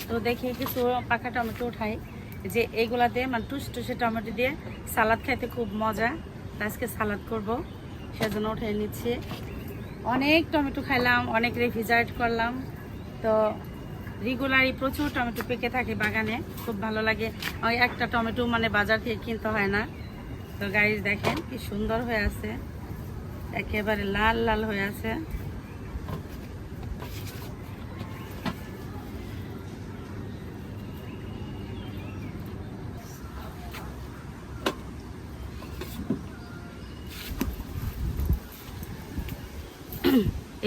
তো দেখি কিছু পাকা টমেটো উঠাই, যে এইগুলাতে মানে টুসটুসে টমেটো দিয়ে সালাদ খাইতে খুব মজা। আজকে সালাদ করব, সেজন্য উঠাই নিচ্ছি। অনেক টমেটো খাইলাম, অনেক রেফ্রিজারেট করলাম। তো রেগুলারই প্রচুর টমেটো পেকে থাকে বাগানে, খুব ভালো লাগে। ওই একটা টমেটো মানে বাজার থেকে কিনতে হয় না। তো গাইস দেখেন কি সুন্দর হয়ে আছে, একেবারে লাল লাল হয়ে আছে।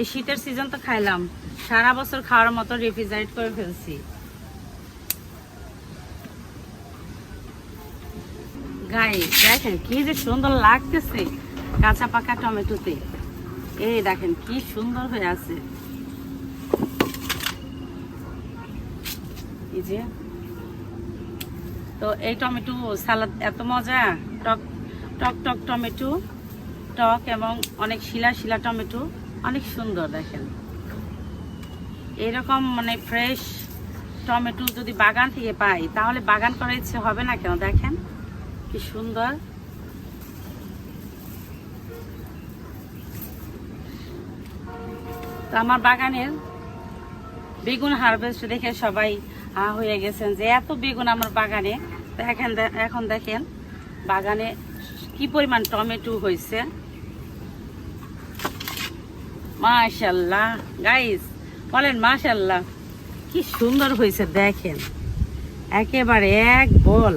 এই শীতের সিজন তো খাইলাম, সারা বছর খাওয়ার মতো রেফ্রিজারেট করে ফেলছি। গাইস দেখেন কি যে সুন্দর লাগতেছে কাঁচা পাকা টমেটোতে। এই দেখেন কি সুন্দর হয়ে আছে। এই যে তো এই টমেটো সালাদ এত মজা, টক টক টক টমেটো, টক এবং অনেক শিলা শিলা টমেটো, অনেক সুন্দর। দেখেন এরকম মানে ফ্রেশ টমেটো যদি বাগান থেকে পাই তাহলে বাগান করার ইচ্ছে হবে না কেন? দেখেন কি সুন্দর। তো আমার বাগানের বেগুন হারভেস্ট দেখে সবাই হয়ে গেছেন যে এত বেগুন আমার বাগানে। তো এখন দেখেন বাগানে কি পরিমাণ টমেটো হয়েছে, মাশাআল্লাহ। গাইস বলেন মাশাআল্লাহ, কি সুন্দর হয়েছে দেখেন, একেবারে এক বল।